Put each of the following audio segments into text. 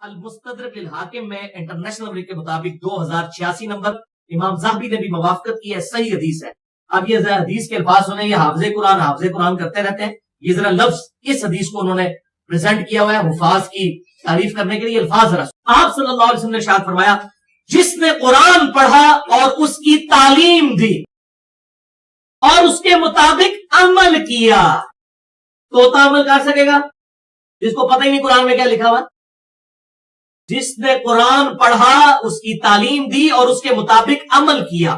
المستدرک للحاکم میں international number کے مطابق 2086 نمبر، امام زاہبی نے بھی موافقت کی ہے، صحیح حدیث ہے۔ اب یہ حدیث کے الفاظ سنیں، یہ حافظ قرآن کرتے رہتے ہیں، یہ ذرا لفظ اس حدیث کو انہوں نے پریزنٹ کیا ہوا ہے حفاظ کی تعریف کرنے کے لیے، الفاظ ذرا آپ صلی اللہ علیہ وسلم نے ارشاد فرمایا، جس نے قرآن پڑھا اور اس کی تعلیم دی اور اس کے مطابق عمل کیا تو عمل کر سکے گا، جس کو پتہ ہی نہیں قرآن میں کیا لکھا ہوا۔ جس نے قرآن پڑھا، اس کی تعلیم دی اور اس کے مطابق عمل کیا،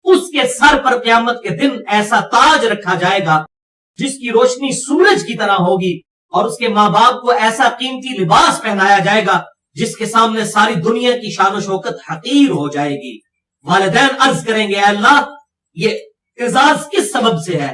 اس کے سر پر قیامت کے دن ایسا تاج رکھا جائے گا جس کی روشنی سورج کی طرح ہوگی، اور اس کے ماں باپ کو ایسا قیمتی لباس پہنایا جائے گا جس کے سامنے ساری دنیا کی شان و شوکت حقیر ہو جائے گی۔ والدین عرض کریں گے، اے اللہ یہ اعزاز کس سبب سے ہے؟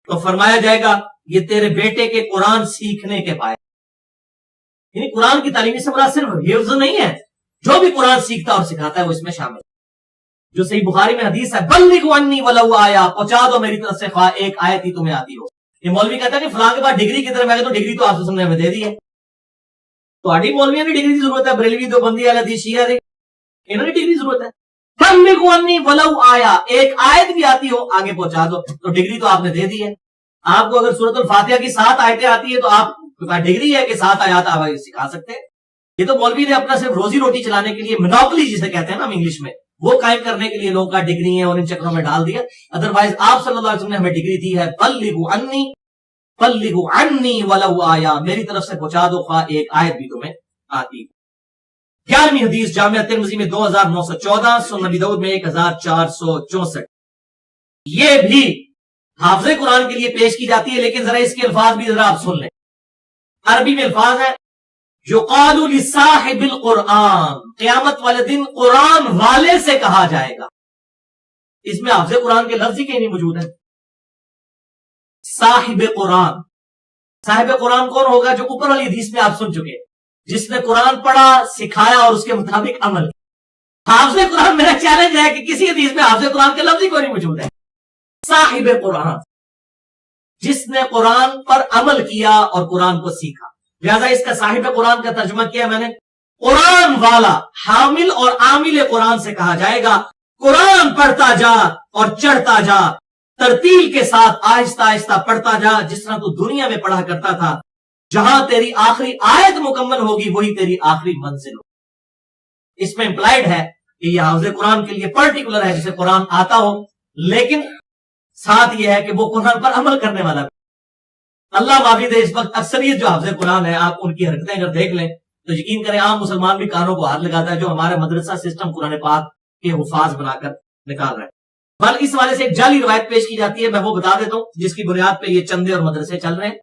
تو فرمایا جائے گا، یہ تیرے بیٹے کے قرآن سیکھنے کے باعث۔ یعنی قرآن کی تعلیم سے مراد صرف حفظ نہیں ہے، جو بھی قرآن سیکھتا اور سکھاتا ہے وہ اس میں شامل ہے۔ جو صحیح بخاری میں حدیث ہے، بلغوا عنی ولو آیا، پہنچا دو میری طرف سے خواہ ایک آیت ہی تمہیں آتی ہو۔ یہ مولوی کہتا ہے کہ فلاں کے بعد ڈگری کی طرف، میں کہتا ہوں ڈگری تو آپ نے ہمیں دے دی ہے، تہاڈی مولویوں کی ڈگری کی ضرورت ہے، بریلوی دیوبندی اہل حدیث شیعہ دے، انہوں نے ڈگری کی ضرورت ہے۔ بلغوا عنی ولو آیا، ایک آیت بھی آتی ہو آگے پہنچا دو، تو ڈگری تو آپ نے دے دی ہے۔ آپ کو اگر سورۃ الفاتحہ کی 7 آیتیں آتی ہے تو آپ ڈگری ہے کہ 7 آیات آپ سکھا سکتے ہیں۔ یہ تو مولوی نے اپنا صرف روزی روٹی چلانے کے لیے، منوپلی جسے کہتے ہیں نا ہم انگلش میں، وہ قائم کرنے کے لیے لوگوں کا ڈگری ہے اور ان چکروں میں ڈال دیا۔ ادروائز آپ صلی اللہ علیہ وسلم نے ہمیں ڈگری دی ہے، بلغوا عنی ولو آیا، میری طرف سے پہنچا دو خواہ ایک آیت بھی تمہیں آتی۔ 11ویں حدیث جامعہ ترمذی میں 2914، سنن نبی داؤد میں 1464۔ یہ بھی حافظ قرآن کے لیے پیش کی جاتی ہے، لیکن ذرا اس کے الفاظ بھی ذرا آپ سن لیں۔ عربی میں الفاظ ہے، یقال لصاحب القرآن، قیامت والے دن قرآن والے سے کہا جائے گا۔ اس میں حافظ قرآن کے لفظ ہی کہیں نہیں موجود ہے۔ صاحب قرآن، صاحب قرآن کون ہوگا؟ جو اوپر والی حدیث میں آپ سن چکے، جس نے قرآن پڑھا، سکھایا اور اس کے مطابق عمل۔ حافظ قرآن، میرا چیلنج ہے کہ کسی حدیث میں حافظ قرآن کے لفظ ہی کوئی نہیں موجود ہے۔ صاحب قرآن، جس نے قرآن پر عمل کیا اور قرآن کو سیکھا، لہذا اس کا صاحب قرآن کا ترجمہ کیا میں نے، قرآن والا۔ حامل اور عامل قرآن سے کہا جائے گا، قرآن پڑھتا جا اور چڑھتا جا، ترتیل کے ساتھ آہستہ آہستہ پڑھتا جا، جس طرح تو دنیا میں پڑھا کرتا تھا۔ جہاں تیری آخری آیت مکمل ہوگی وہی تیری آخری منزل ہوگی۔ اس میں امپلائڈ ہے کہ یہ حافظ قرآن کے لیے پرٹیکولر ہے، جسے قرآن آتا ہو، لیکن ساتھ یہ ہے کہ وہ قرآن پر عمل کرنے والا بھی۔ اللہ معافی دے، اس وقت اکثریت جو حافظ قرآن ہے، آپ ان کی حرکتیں اگر دیکھ لیں تو یقین کریں عام مسلمان بھی کانوں کو ہاتھ لگاتا ہے جو ہمارا مدرسہ سسٹم قرآن پاک کے حفاظ بنا کر نکال رہا ہے۔ بلکہ اس والے سے ایک جعلی روایت پیش کی جاتی ہے، میں وہ بتا دیتا ہوں، جس کی بنیاد پہ یہ چندے اور مدرسے چل رہے ہیں،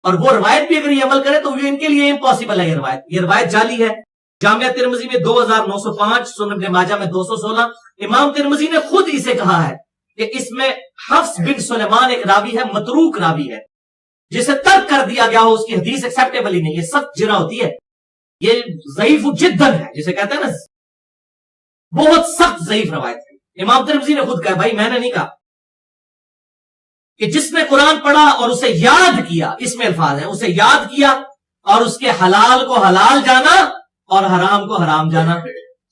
اور وہ روایت بھی اگر یہ عمل کرے تو ان کے لیے امپاسبل ہے۔ یہ روایت جعلی ہے۔ جامعہ ترمذی میں 2905، سنن ابن ماجہ میں 216۔ امام ترمذی نے خود اسے کہا ہے کہ اس میں حفص بن سلیمان ایک راوی ہے، متروک راوی ہے، جسے ترک کر دیا گیا ہو، اس کی حدیث ایکسیپٹیبل ہی نہیں۔ یہ سخت جرح ہوتی ہے، یہ ضعیف جداً ہے، جسے کہتے ہیں نا بہت سخت ضعیف روایت ہے۔ امام ترمذی نے خود کہا، بھائی میں نے نہیں کہا، کہ جس نے قرآن پڑھا اور اسے یاد کیا، اس میں الفاظ ہیں، اسے یاد کیا اور اس کے حلال کو حلال جانا اور حرام کو حرام جانا۔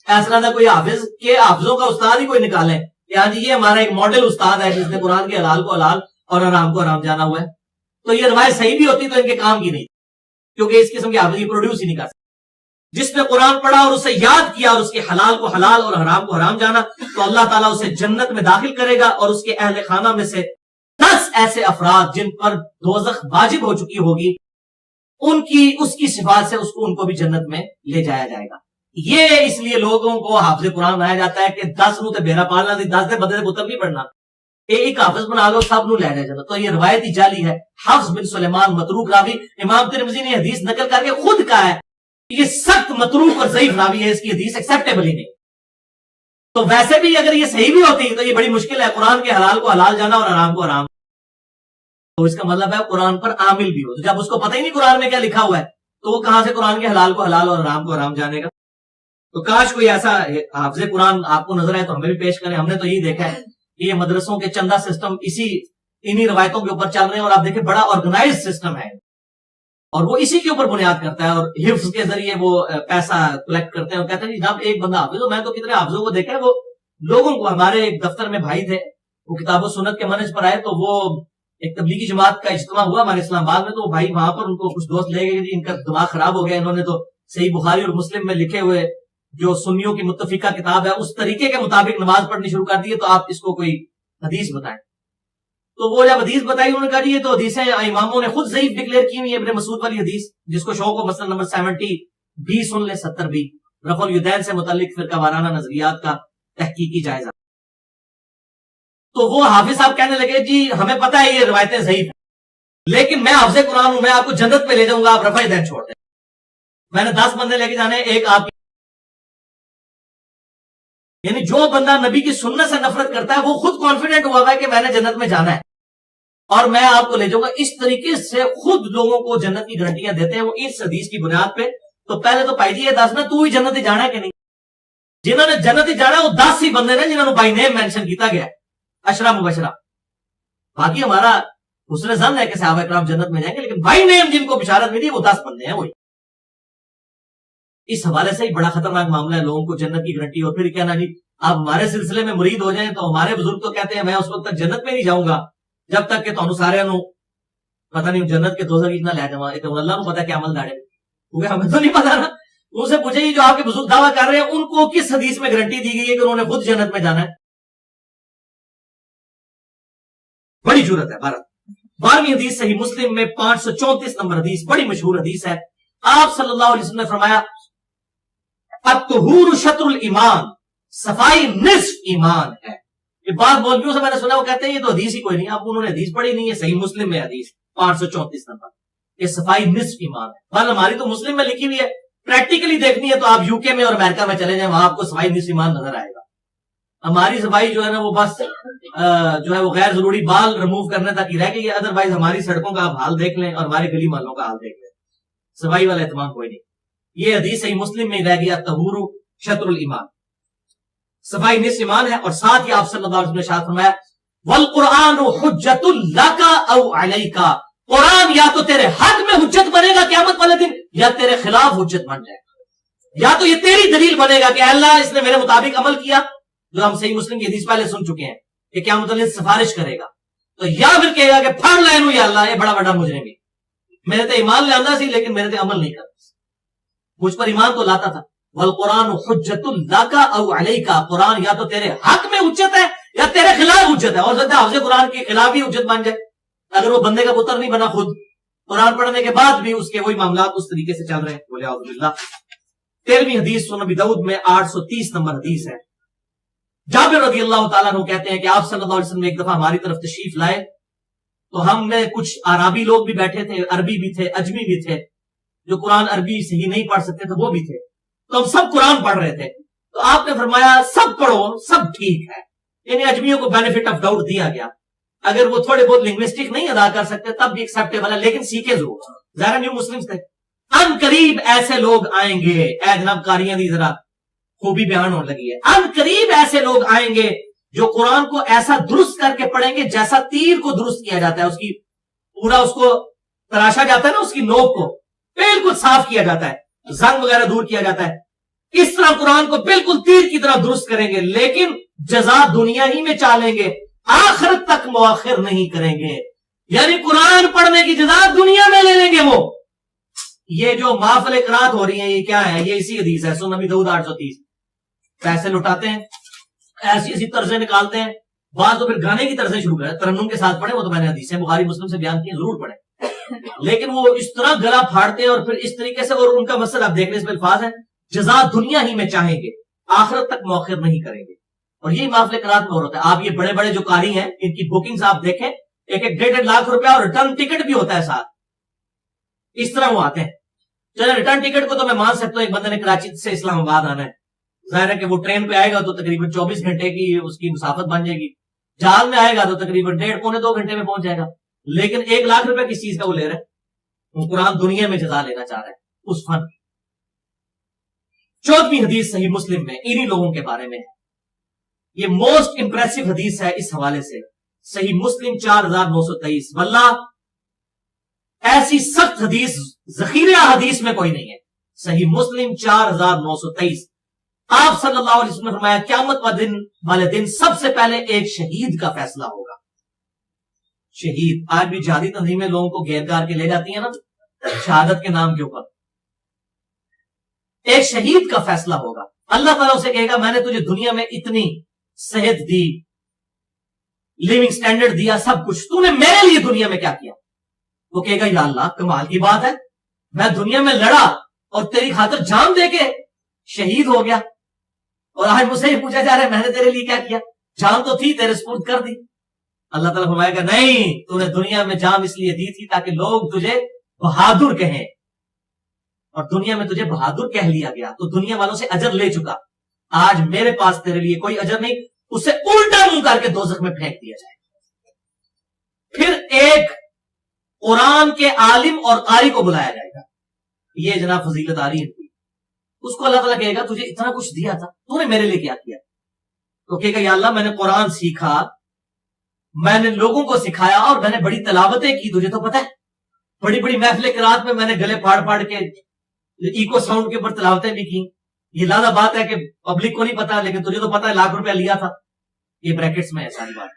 ایسا نہ کوئی حافظ کے حافظوں کا استاد ہی کوئی نکالے، یعنی یہ ہمارا ایک ماڈل استاد ہے جس نے قرآن کے حلال کو حلال اور حرام کو حرام جانا ہوا ہے۔ تو یہ روایت صحیح بھی ہوتی تو ان کے کام کی نہیں، کیونکہ اس قسم کے حافظ کی پروڈیوس ہی نہیں کر سکتے۔ جس نے قرآن پڑھا اور اسے یاد کیا اور اس کے حلال کو حلال اور حرام کو حرام جانا، تو اللہ تعالیٰ اسے جنت میں داخل کرے گا، اور اس کے اہل خانہ میں سے 10 ایسے افراد جن پر دوزخ واجب ہو چکی ہوگی، اس کی صفات سے ان کو بھی جنت میں لے جایا جائے گا۔ یہ اس لیے لوگوں کو حافظ قرآن بنایا جاتا ہے کہ 10 نو تے بیرا پالنا دی، 10 دے بدلے پتر نہیں پڑھنا، ایک حافظ بنا لو سب نو لے جائے جاتا۔ تو یہ روایت ہی جعلی ہے۔ حفص بن سلیمان متروک راوی، امام ترمذی نے حدیث نقل کر کے خود کہا ہے کہ یہ سخت متروک اور ضعیف راوی ہے، اس کی حدیث ایکسیپٹیبل ہی نہیں۔ تو ویسے بھی اگر یہ صحیح بھی ہوتی تو یہ بڑی مشکل ہے، قرآن کے حلال کو حلال جانا اور حرام کو حرام، تو اس کا مطلب ہے قرآن پر عامل بھی ہو۔ تو جب اس کو پتہ ہی نہیں قرآن میں کیا لکھا ہوا ہے تو وہ کہاں سے قرآن کے حلال کو حلال اور حرام کو حرام جانے گا؟ تو کاش کوئی ایسا حافظ قرآن آپ کو نظر آئے تو ہمیں بھی پیش کریں۔ ہم نے تو یہی دیکھا ہے کہ یہ مدرسوں کے چندہ سسٹم انہی روایتوں کے اوپر چل رہے ہیں، اور آپ دیکھیں بڑا آرگنائز سسٹم ہے۔ اور وہ اسی کے اوپر بنیاد کرتا ہے اور حفظ کے ذریعے وہ پیسہ کلیکٹ کرتے ہیں اور کہتے ہیں جناب ایک بندہ حافظ ہو. میں تو کتنے حافظوں کو دیکھا ہے, وہ لوگوں کو, ہمارے ایک دفتر میں بھائی تھے, وہ کتاب و سنت کے منہج پر آئے, تو وہ ایک تبلیغی جماعت کا اجتماع ہوا ہمارے اسلام آباد میں, تو بھائی وہاں پر ان کو کچھ دوست لے گئے, ان کا دماغ خراب ہو گیا, انہوں نے تو صحیح بخاری اور مسلم میں لکھے ہوئے جو سنیوں کی متفقہ کتاب ہے اس طریقے کے مطابق نماز پڑھنی شروع کر دی ہے, تو آپ اس کو کوئی حدیث بتائیں. تو وہ جب حدیث بتائی انہوں نے کہا جی یہ تو حدیثیں اماموں نے خود ضعیف ڈکلیئر کی ہوئی ہے, ابن مسعود والی حدیث, جس کو شوق ہو مسئلہ نمبر 70 بھی سن لیں, 70 بھی رفع الیدین سے متعلق فرقہ وارانہ نظریات کا تحقیقی جائزہ. تو وہ حافظ صاحب کہنے لگے جی ہمیں پتہ ہے یہ روایتیں ضعیف ہیں, لیکن میں حافظ قرآن ہوں, میں آپ کو جنت پہ لے جاؤں گا, آپ رفع الیدین چھوڑ دیں. میں نے 10 بندے لے کے جانے, ایک آپ, یعنی جو بندہ نبی کی سنت سے نفرت کرتا ہے وہ خود کانفیڈنٹ ہوا ہے کہ میں نے جنت میں جانا ہے اور میں آپ کو لے جاؤں گا. اس طریقے سے خود لوگوں کو جنت کی گارنٹیاں دیتے ہیں وہ اس حدیث کی بنیاد پہ. تو پہلے تو بھائی جی یہ دس نا تو ہی جنت ہی جانا ہے کہ نہیں. جنہوں نے جنت ہی جانا ہے وہ 10 ہی بندے نے جنہوں نے بائی نیم مینشن کیتا گیا ہے, اشرا مبشرہ. باقی ہمارا حسن ظن ہے کہ صحابہ کرام جنت میں جائیں گے, لیکن بائی نیم جن کو بشارت ملی وہ 10 بندے ہیں. وہی اس حوالے سے ہی بڑا خطرناک معاملہ ہے لوگوں کو جنت کی گارنٹی, اور پھر کہنا جی آپ ہمارے سلسلے میں مرید ہو جائیں. تو ہمارے بزرگ تو کہتے ہیں میں اس وقت تک جنت میں نہیں جاؤں گا جب تک کہ تمہیں سارے پتہ نہیں جنت کے دوزخ اتنا لے جاؤں. ایک اللہ کو پتا کہ عمل داڑے کیونکہ ہمیں تو نہیں پتا نا. ان سے پوچھے جو آپ کے بزرگ دعویٰ کر رہے ہیں ان کو کس حدیث میں گارنٹی دی گئی ہے کہ انہوں نے خود جنت میں جانا ہے. بڑی جرت ہے. 12ویں حدیث صحیح مسلم میں 534 نمبر حدیث, بڑی مشہور حدیث ہے. آپ صلی اللہ علیہ وسلم نے فرمایا الطہور شطر الایمان, صفائی نصف ایمان ہے. یہ بات مولویوں سے میں نے سنا, وہ کہتے ہیں یہ تو حدیث ہی کوئی نہیں, اب انہوں نے حدیث پڑھی نہیں ہے. صحیح مسلم میں حدیث 534 نمبر, یہ صفائی نصف ایمان ہے. بل ہماری تو مسلم میں لکھی ہوئی ہے, پریکٹیکلی دیکھنی ہے تو آپ یو کے میں اور امریکہ میں چلے جائیں, وہاں آپ کو صفائی نصف ایمان نظر آئے گا. ہماری صفائی جو ہے نا وہ بس جو ہے وہ غیر ضروری بال ریموو کرنے تک ہی رہ گئی ہے. ادروائز ہماری سڑکوں کا آپ حال دیکھ لیں اور ہماری گلی محلوں کا حال دیکھ لیں, صفائی والا اہتمام کوئی نہیں. یہ حدیث صحیح مسلم میں رہ گیا طہور شطر الایمان, صفائی نصف ایمان ہے. اور ساتھ ہی آپ صلی اللہ علیہ وسلم نے ارشاد فرمایا والقرآن حجت لک او علیک, قرآن یا تو تیرے حق میں حجت بنے گا قیامت والے دن یا تیرے خلاف حجت بن جائے گا. یا تو یہ تیری دلیل بنے گا کہ اللہ اس نے میرے مطابق عمل کیا, جو ہم صحیح مسلم کی حدیث پہلے سن چکے ہیں کہ قیامت والے دن سفارش کرے گا, تو یا پھر کہے گا کہ پھڑ لینو یا اللہ یہ بڑا بڑا مجرم ہے, میرے تے ایمان لے آندا سی لیکن میرے تے عمل نہیں کرتا, مجھ پر ایمان تو لاتا تھا. والقرآن حجت لک او علیک, قرآن یا تو تیرے حق میں حجت ہے یا تیرے خلاف حجت ہے. اور سکتا ہے حافظ قرآن کے خلاف ہی حجت بن جائے اگر وہ بندے کا پتر نہیں بنا, خود قرآن پڑھنے کے بعد بھی اس کے وہی معاملات اس طریقے سے چل رہے ہیں. بولے اعوذ باللہ. 13ویں حدیث سنن ابی داؤد میں 830 نمبر حدیث ہے. جابر رضی اللہ تعالیٰ عنہ کہتے ہیں کہ آپ صلی اللہ علیہ وسلم ایک دفعہ ہماری طرف تشریف لائے تو ہم میں کچھ عربی لوگ بھی بیٹھے تھے, عربی بھی تھے, اجمی بھی تھے, جو قرآن عربی صحیح نہیں پڑھ سکتے تھے وہ بھی تھے. تو ہم سب قرآن پڑھ رہے تھے, تو آپ نے فرمایا سب پڑھو, سب ٹھیک ہے. یعنی اجمیوں کو بینیفٹ آف ڈاؤٹ دیا گیا, اگر وہ تھوڑے بہت لنگوسٹک نہیں ادا کر سکتے تب بھی ایکسیپٹیبل ہے, لیکن سیکھے ضرور. ظاہر نیو مسلمز تھے. ان قریب ایسے لوگ آئیں گے, اے جناب قاریاں دی ذرا خوبی بیان ہونے لگی ہے, ان قریب ایسے لوگ آئیں گے جو قرآن کو ایسا درست کر کے پڑھیں گے جیسا تیر کو درست کیا جاتا ہے, اس کی پورا اس کو تراشا جاتا ہے نا, اس کی نوک کو بالکل صاف کیا جاتا ہے, زنگ وغیرہ دور کیا جاتا ہے. اس طرح قرآن کو بالکل تیر کی طرح درست کریں گے, لیکن جزا دنیا ہی میں چالیں گے, آخرت تک مؤخر نہیں کریں گے. یعنی قرآن پڑھنے کی جزا دنیا میں لے لیں گے وہ. یہ جو محفل قرات ہو رہی ہیں یہ کیا ہے, یہ اسی حدیث ہے سنن ابی داؤد 830. پیسے لٹاتے ہیں, ایسی ایسی طرزیں نکالتے ہیں, بعض تو پھر گانے کی طرزیں شروع کریں, ترنم کے ساتھ پڑھیں, وہ تو میں نے حدیثیں بخاری مسلم سے بیان کی ہیں, ضرور پڑھیں. لیکن وہ اس طرح گلا پھاڑتے ہیں اور پھر اس طریقے سے, اور ان کا مقصد آپ دیکھ لیں اس میں الفاظ ہے جزا دنیا ہی میں چاہیں گے, آخرت تک مؤخر نہیں کریں گے. اور یہی محفل قرات میں ہو رہا ہے. آپ یہ بڑے بڑے جو قاری ہیں ان کی بکنگز آپ دیکھیں, 1-1.5 لاکھ روپیہ اور ریٹرن ٹکٹ بھی ہوتا ہے ساتھ. اس طرح وہ آتے ہیں. چلے ریٹرن ٹکٹ کو تو میں مان سکتا ہوں, ایک بندے نے کراچی سے اسلام آباد آنا ہے, ظاہر ہے کہ وہ ٹرین پہ آئے گا تو تقریباً 24 گھنٹے کی اس کی مسافت بن جائے گی. جہاز میں آئے گا تو تقریباً 1.5-2 گھنٹے میں پہنچ جائے گا. لیکن 1 لاکھ روپے کس چیز کا وہ لے رہا ہے, وہ قرآن دنیا میں جزا لینا چاہ رہا ہے اس فن. 14ویں حدیث صحیح مسلم میں انہی لوگوں کے بارے میں ہے. یہ موسٹ امپریسو حدیث ہے اس حوالے سے. صحیح مسلم 4923. واللہ ایسی سخت حدیث ذخیرہ حدیث میں کوئی نہیں ہے. صحیح مسلم 4923. آپ صلی اللہ علیہ وسلم نے فرمایا قیامت والے دن سب سے پہلے ایک شہید کا فیصلہ ہوگا. شہید آج بھی جہادی تنظیمیں لوگوں کو گھیر کر کے لے جاتی ہیں نا شہادت کے نام کے اوپر. ایک شہید کا فیصلہ ہوگا. اللہ تعالیٰ اسے کہے گا میں نے تجھے دنیا میں اتنی صحت دی, لیونگ سٹینڈرڈ دیا, سب کچھ, تو نے میرے لیے دنیا میں کیا کیا؟ وہ کہے گا یا اللہ کمال کی بات ہے, میں دنیا میں لڑا اور تیری خاطر جان دے کے شہید ہو گیا, اور آج مجھ سے یہ پوچھا جا رہا ہے میں نے تیرے لیے کیا کیا؟ جان تو تھی, تیرے سپرد کر دی. اللہ تعالیٰ فرمائے گا نہیں, تو نے دنیا میں جان اس لیے دی تھی تاکہ لوگ تجھے بہادر کہیں, اور دنیا میں تجھے بہادر کہہ لیا گیا تو دنیا والوں سے اجر لے چکا. آج میرے پاس تیرے لیے کوئی اجر نہیں, اسے الٹا منہ کر کے دوزخ میں پھینک دیا جائے. پھر ایک قرآن کے عالم اور قاری کو بلایا جائے گا. یہ جناب فضیلت آ رہی ہے, اس کو اللہ تعالیٰ کہے گا تجھے اتنا کچھ دیا تھا, تو نے میرے لیے کیا کیا؟ تو کہے گا یا اللہ میں نے قرآن سیکھا, میں نے لوگوں کو سکھایا, اور میں نے بڑی تلاوتیں کی, تجھے تو پتہ ہے بڑی بڑی محفل قرات میں نے گلے پھاڑ پھاڑ کے ایکو ساؤنڈ کے اوپر تلاوتیں بھی کی. یہ لازہ بات ہے کہ پبلک کو نہیں پتا, لیکن تجھے تو پتا ہے لاکھ روپیہ لیا تھا. یہ بریکٹس میں ہے ساری بات.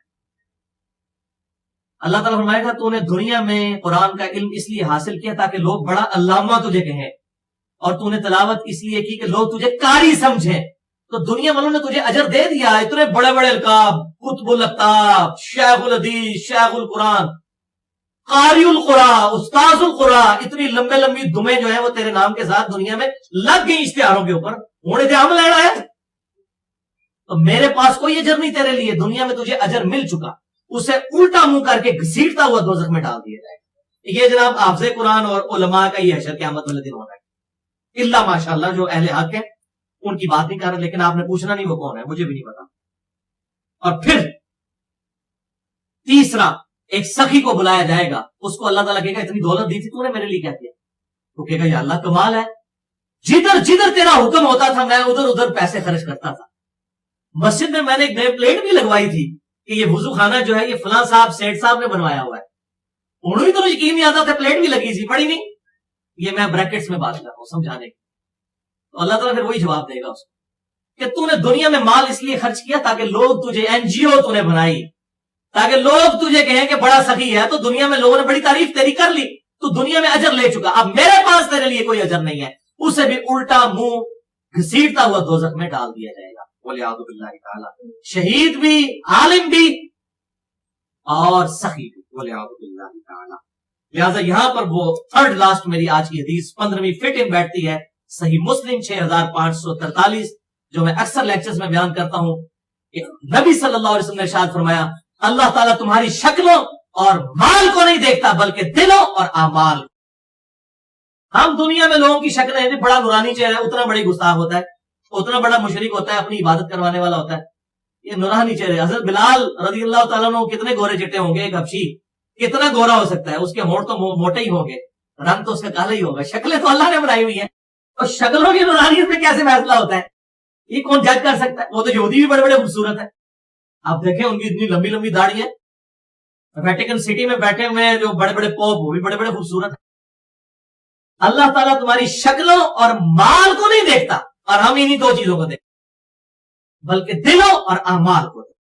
اللہ تعالیٰ فرمائے گا تو نے دنیا میں قرآن کا علم اس لیے حاصل کیا تاکہ لوگ بڑا علامہ تجھے کہیں, اور تو نے تلاوت اس لیے کی کہ لوگ تجھے قاری سمجھیں. تو دنیا والوں نے تجھے اجر دے دیا. اتنے بڑے بڑے القاب, قطب الاقطاب, شیخ الحدیث, شیخ القرآن, قاری القرآن, استاذ القرآن, اتنی لمبے لمبی دمیں جو ہیں وہ تیرے نام کے ساتھ دنیا میں لگ گئی اشتہاروں کے اوپر. ہونے تھے ہم لینا ہے, تو میرے پاس کوئی اجر نہیں تیرے لیے, دنیا میں تجھے اجر مل چکا. اسے الٹا منہ کر کے گھسیٹتا ہوا دوزخ میں ڈال دیا جائے. یہ جناب حافظ قرآن اور علماء کا یہ حشر قیامت والے دن ہونا ہے. اللہ ماشاءاللہ جو اہل حق ہیں ان کی بات نہیں کر رہے, لیکن آپ نے پوچھنا نہیں وہ کون ہے, مجھے بھی نہیں پتا. اور پھر تیسرا ایک سخی کو بلایا جائے گا. اس کو اللہ تعالیٰ کہے گا اتنی دولت دی تھی تو نے میرے لیے کیا کیا؟ تو کہے گا یا اللہ کمال ہے, جدھر جدھر تیرا حکم ہوتا تھا میں ادھر ادھر پیسے خرچ کرتا تھا. مسجد میں نے ایک نیم پلیٹ بھی لگوائی تھی کہ یہ وضو خانہ جو ہے یہ فلاں صاحب سیٹ صاحب نے بنوایا ہوا ہے. انہوں نے تو یقین نہیں آتا تھا, پلیٹ بھی لگی تھی, پڑی نہیں. یہ میں بریکٹس میں بات کر رہا ہوں سمجھانے کی. تو اللہ تعالیٰ پھر وہی جواب دے گا اس کو کہ تو نے دنیا میں مال اس لیے خرچ کیا تاکہ لوگ تجھے, این جی او تو نے بنائی تاکہ لوگ تجھے کہیں کہ بڑا سخی ہے, تو دنیا میں لوگوں نے بڑی تعریف تیری کر لی, تو دنیا میں اجر لے چکا. اب میرے پاس تیرے لیے کوئی اجر نہیں ہے, اسے بھی الٹا منہ گھسیٹتا ہوا دوزخ میں ڈال دیا جائے گا. وَلِعَوْذُ بِاللَّهِ تعالی. شہید بھی, عالم بھی, اور سخی بھی. وَلِعَوْذُ بِاللَّهِ تعالی. لہٰذا یہاں پر وہ تھرڈ لاسٹ میری آج کی حدیث 15ویں فٹ ان بیٹھتی ہے. صحیح مسلم 6543, جو میں اکثر لیکچرز میں بیان کرتا ہوں کہ نبی صلی اللہ علیہ وسلم نے ارشاد فرمایا اللہ تعالیٰ تمہاری شکلوں اور مال کو نہیں دیکھتا بلکہ دلوں اور اعمال. ہم دنیا میں لوگوں کی شکلیں ہیں, بڑا نورانی چہرہ ہے, اتنا بڑی گستاخ ہوتا ہے, اتنا بڑا مشرک ہوتا ہے, اپنی عبادت کروانے والا ہوتا ہے. یہ نورانی چہرے. حضرت بلال رضی اللہ تعالیٰ عنہ کتنے گورے چٹے ہوں گے, ایک حبشی کتنا گورا ہو سکتا ہے, اس کے ہونٹ تو موٹے ہی ہوں گے, رنگ تو اس کا کالا ہی ہوگا, شکلیں تو اللہ نے بنائی ہوئی ہیں, اور شکلوں کی نورانیت میں کیسے فیصلہ ہوتا ہے یہ کون جج کر سکتا ہے؟ وہ تو یہودی بھی بڑے بڑے خوبصورت ہیں, آپ دیکھیں ان کی اتنی لمبی لمبی داڑھی ہے. ویٹیکن سٹی میں بیٹھے ہوئے ہیں جو بڑے بڑے پوپ, وہ بھی بڑے بڑے خوبصورت ہیں. اللہ تعالیٰ تمہاری شکلوں اور مال کو نہیں دیکھتا, اور ہم انہی دو چیزوں کو دیکھتے بلکہ دلوں اور اعمال کو دیکھتے.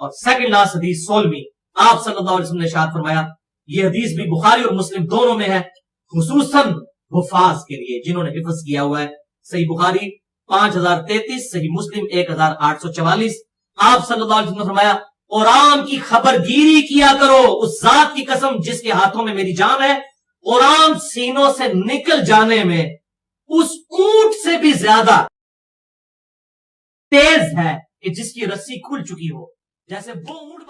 اور سیکنڈ لاسٹ حدیث 16ویں, آپ صلی اللہ علیہ وسلم نے ارشاد فرمایا, یہ حدیث بھی بخاری اور مسلم دونوں میں ہے, خصوصاً حفاظ کے لیے جنہوں نے حفظ کیا ہوا ہے. صحیح بخاری 5033, صحیح مسلم 1844. آپ صلی اللہ علیہ وسلم نے فرمایا قرآن کی خبر گیری کیا کرو, اس ذات کی قسم جس کے ہاتھوں میں میری جان ہے, قرآن سینوں سے نکل جانے میں اس اونٹ سے بھی زیادہ تیز ہے کہ جس کی رسی کھل چکی ہو. جیسے وہ اونٹ